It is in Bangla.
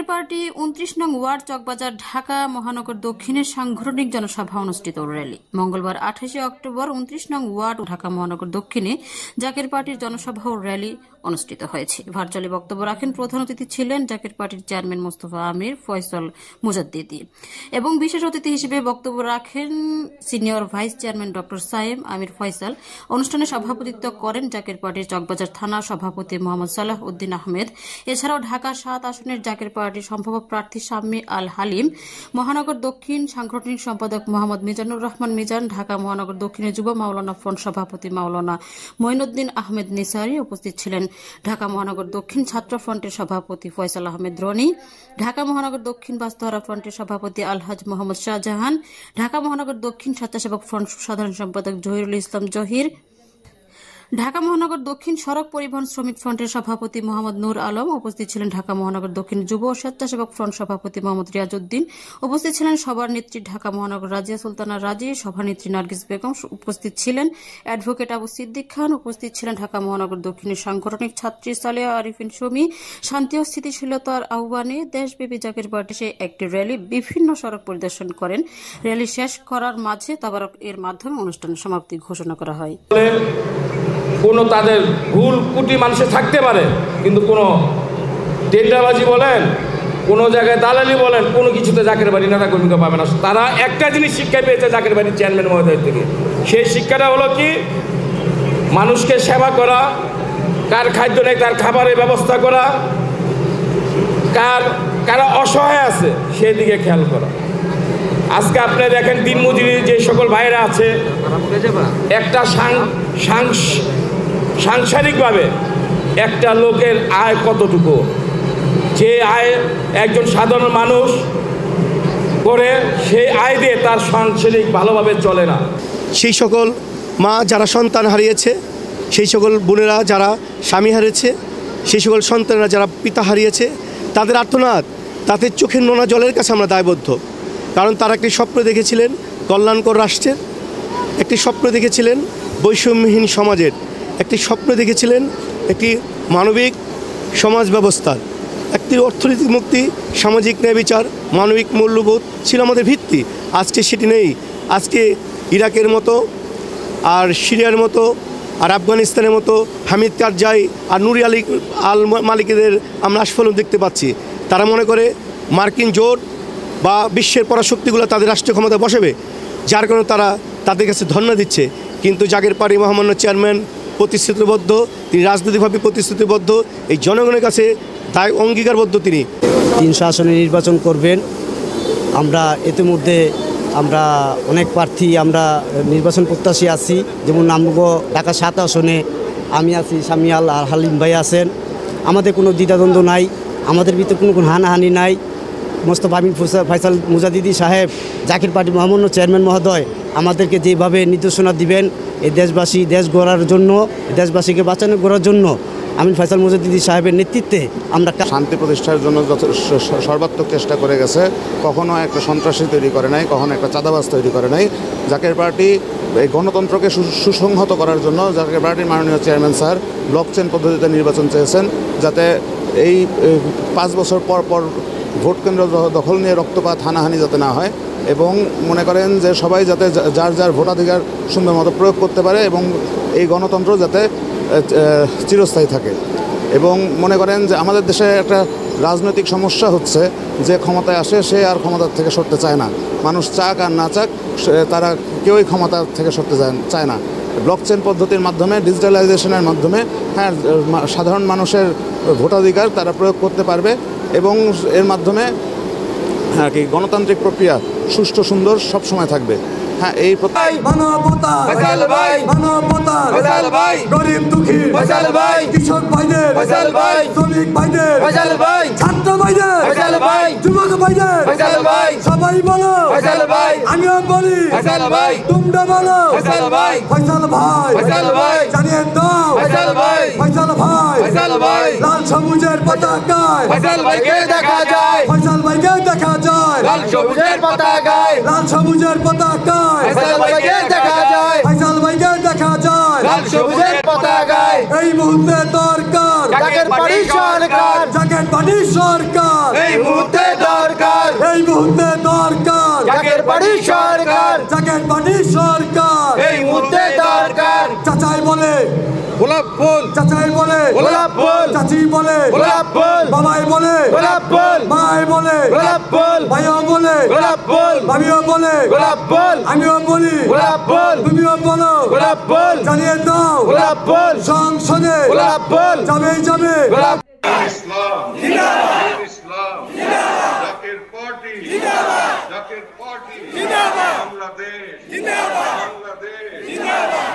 জাকের পার্টি ২৯ নং ওয়ার্ড চকবাজার ঢাকা মহানগর দক্ষিণের সাংগঠনিক জনসভা অনুষ্ঠিত র্যালি মঙ্গলবার ২৮ অক্টোবর ২৯ নং ওয়ার্ড ঢাকা মহানগর দক্ষিণে জাকের পার্টির জনসভা ও র্যালি অনুষ্ঠিত হয়েছে। ভার্চুয়ালি বক্তব্য রাখেন প্রধান অতিথি ছিলেন জাকের পার্টির চেয়ারম্যান মোস্তফা আমির ফয়সাল মুজাদ্দিদি এবং বিশেষ অতিথি হিসেবে বক্তব্য রাখেন senior vice chairman doctor Saim Amir Faisal. অনুষ্ঠানে সভাপতিত্ব করেন জাকের পার্টির চকবাজার থানা সভাপতি মোহাম্মদ সালাহ উদ্দিন আহমেদ। এছাড়াও ঢাকা ৭ আসনের জাকের পার্টির সম্ভাব্য প্রার্থী শাম্মী আল হালিম, মহানগর দক্ষিণ সাংগঠনিক সম্পাদক মোহাম্মদ মিজানুর রহমান মিজান, ঢাকা মহানগর দক্ষিণের যুব মাওলানা ফ্রন্ট সভাপতি মাওলানা মঈনুদ্দিন আহমেদ নিসারী উপস্থিত ছিলেন। ঢাকা মহানগর দক্ষিণ ছাত্র ফ্রন্টের সভাপতি ফয়সাল আহমেদ রনি, ঢাকা মহানগর দক্ষিণ বাস্তহারা ফ্রন্টের সভাপতি আলহাজ মোহাম্মদ শাহজাহান, ঢাকা মহানগর দক্ষিণ স্বেচ্ছাসেবক ফ্রন্ট সাধারণ সম্পাদক জহিরুল ইসলাম জহির, ঢাকা মহানগর দক্ষিণ সড়ক পরিবহন শ্রমিক ফ্রন্টের সভাপতি মোহাম্মদ নূর আলম উপস্থিত ছিলেন। ঢাকা মহানগর দক্ষিণ যুব ও স্বেচ্ছাসেবক ফ্রন্ট সভাপতি মোহাম্মদ রিয়াজউদ্দিন উপস্থিত ছিলেন। সভার নেত্রী ঢাকা মহানগর রাজিয়া সুলতানা রাজি, সভানেত্রী নার্গিস বেগম উপস্থিত ছিলেন। অ্যাডভোকেট আবু সিদ্দিক খান উপস্থিত ছিলেন। ঢাকা মহানগর দক্ষিণের সাংগঠনিক ছাত্রী সালেহা আরিফিন সুমি শান্তি ও স্থিতিশীলতার আহ্বানে দেশব্যাপী জাকের পার্টি একটি র্যালি বিভিন্ন সড়ক পরিদর্শন করেন। র্যালি শেষ করার মাঝে তাবারক এর মাধ্যমে অনুষ্ঠানের সমাপ্তি ঘোষণা করা হয়। কোনো তাদের ভুল কুটি মানুষের থাকতে পারে, কিন্তু কোনো টেন্ডারবাজি বলেন, কোনো জায়গায় দালালি বলেন, কোনো কিছুতে জাকের বাড়ি নেতা কর্মীকে পাবে না। তারা একটা জিনিস শিক্ষা পেয়েছে জাকের বাড়ির চেয়ারম্যান মহোদয় থেকে। সেই শিক্ষাটা হলো কি, মানুষকে সেবা করা, কার খাদ্য নেই তার খাবারের ব্যবস্থা করা, কারা অসহায় আছে সেই দিকে খেয়াল করা। আজকে আপনি দেখেন দিনমজুরি যে সকল ভাইরা আছে, একটা সাংসারিকভাবে একটা লোকের আয় কতটুকু, যে আয় একজন সাধারণ মানুষ করে সেই আয় দিয়ে তার সাংসারিক ভালোভাবে চলে না। সেই সকল মা যারা সন্তান হারিয়েছে, সেই সকল বোনেরা যারা স্বামী হারিয়েছে, সেই সকল সন্তানেরা যারা পিতা হারিয়েছে, তাদের আর্তনাদ, তাদের চোখের নোনা জলের কাছে আমরা দায়বদ্ধ। কারণ তারা একটি স্বপ্ন দেখেছিলেন কল্যাণকর রাষ্ট্রের, একটি স্বপ্ন দেখেছিলেন বৈষম্যহীন সমাজের, একটি স্বপ্ন দেখেছিলেন একটি মানবিক সমাজ ব্যবস্থার, একটি অর্থনৈতিক মুক্তি, সামাজিক ন্যায় বিচার, মানবিক মূল্যবোধ ছিল আমাদের ভিত্তি। আজকে সেটি নেই। আজকে ইরাকের মতো আর সিরিয়ার মতো আর আফগানিস্তানের মতো হামিদ কারজাই আর নুরি আল মালিকদের আমরা আস্ফলন দেখতে পাচ্ছি। তারা মনে করে মার্কিন জোট বা বিশ্বের পরাশক্তিগুলো তাদের রাষ্ট্রীয় ক্ষমতা বসাবে, যার কারণে তারা তাদের কাছে ধন্যবাদ দিচ্ছে। কিন্তু জাকের পার্টি মহামান্য চেয়ারম্যান প্রতিশ্রুতিবদ্ধ, তিনি রাজনৈতিকভাবে প্রতিশ্রুতিবদ্ধ, এই জনগণের কাছে তাই অঙ্গীকারবদ্ধ। তিনি ৩০০ আসনে নির্বাচন করবেন। আমরা ইতিমধ্যে আমরা অনেক প্রার্থী আমরা নির্বাচন প্রত্যাশী আছি। যেমন নামগো ঢাকা ৭ আসনে আমি আছি, শাম্মী আল হালিম ভাই আছেন। আমাদের কোনো দ্বিধাদ্বন্দ্ব নাই, আমাদের ভিতরে কোনো হানাহানি নাই। মোস্তফা আমির ফয়সাল মুজাদ্দিদি সাহেব, জাকের পার্টি মহামান্য চেয়ারম্যান মহোদয় আমাদেরকে যেভাবে নির্দেশনা দিবেন এই দেশবাসী দেশ গড়ার জন্য, দেশবাসীকে বাঁচানো গড়ার জন্য আমির ফয়সাল মুজাদ্দিদি সাহেবের নেতৃত্বে আমরা শান্তি প্রতিষ্ঠার জন্য সর্বাত্মক চেষ্টা করে গেছে। কখনো একটা সন্ত্রাসী তৈরি করে নাই, কখনো একটা চাঁদাবাজ তৈরি করে নাই। জাকের পার্টি এই গণতন্ত্রকে সুসংহত করার জন্য জাকের পার্টির মাননীয় চেয়ারম্যান স্যার ব্লকচেন পদ্ধতিতে নির্বাচন চেয়েছেন, যাতে এই 5 বছর পর পর ভোট কেন্দ্র দখল নিয়ে রক্তপাত হানাহানি যাতে না হয়, এবং মনে করেন যে সবাই যাতে যার যার ভোটাধিকার সুন্দর মতো প্রয়োগ করতে পারে এবং এই গণতন্ত্র যাতে চিরস্থায়ী থাকে। এবং মনে করেন যে আমাদের দেশে একটা রাজনৈতিক সমস্যা হচ্ছে যে ক্ষমতায় আসে সে আর ক্ষমতার থেকে সরতে চায় না। মানুষ চাক আর না চাক তারা কেউই ক্ষমতা থেকে সরতে চায় না। ব্লকচেন পদ্ধতির মাধ্যমে, ডিজিটালাইজেশনের মাধ্যমে হ্যাঁ সাধারণ মানুষের ভোটাধিকার তারা প্রয়োগ করতে পারবে এবং এর মাধ্যমে হ্যাঁ কি গণতান্ত্রিক প্রক্রিয়া সুষ্ঠু সুন্দর সব সময় থাকবে। হ্যাঁ এই মানবতা ফয়সাল ভাই, মানবতা ফয়সাল ভাই, গরিব দুঃখী ফয়সাল ভাই, কৃষক ভাইদের ফয়সাল ভাই, শ্রমিক ভাইদের ফয়সাল ভাই, ছাত্র ভাইদের ফয়সাল ভাই, যুবক ভাইদের ফয়সাল ভাই, সবাই বলো ফয়সাল ভাই, আমিও বলি ফয়সাল ভাই, তোমরা বলো ফয়সাল ভাই, ফয়সাল ভাই, ফয়সাল ভাই, জানিয়ে দাও ফয়সাল ভাই, ফয়সাল ভাই, ফয়সাল ভাই, লাল সবুজের পতাকায় ফয়সাল ভাইকে দেখা যায়, ফয়সাল ভাইকে দেখা যায়, লাল সবুজের পতাকায়, লাল সবুজের পতাকায় ফয়সাল ভাইকে দেখা যায়, ফয়সাল ভাইকে দেখা যায়, লাল সবুজের পতাকায়। এই মুহূর্তে দরকার জাকের পার্টি সরকার, জাকের পার্টি পার্টির সরকার এই মুহূর্তে দরকার, এই মুহূর্তে দরকার জাকের পার্টির সরকার, জাকের পার্টির সরকার এই মুহূর্তে দরকার। চাচাই বলে গোলাপ ফুল, চাচাই বলে গোলাপ ফুল, চাচি বলে গোলাপ ফুল, বাবাই বলে গোলাপ ফুল, মাই বলে গোলাপ ফুল, ভাইও বলে গোলাপ ফুল, ভাবিও বলে গোলাপ ফুল, আমিও বলি গোলাপ ফুল, তুমিও বলো গোলাপ ফুল, জানিয়ে দাও গোলাপ ফুল, সংসদে গোলাপ ফুল, যাবে যাবে গোলাপ ইসলাম জিন্দাবাদ, ইসলাম জিন্দাবাদ, জাকের পার্টি জিন্দাবাদ, জাকের পার্টি জিন্দাবাদ, বাংলাদেশ জিন্দাবাদ, বাংলাদেশ জিন্দাবাদ,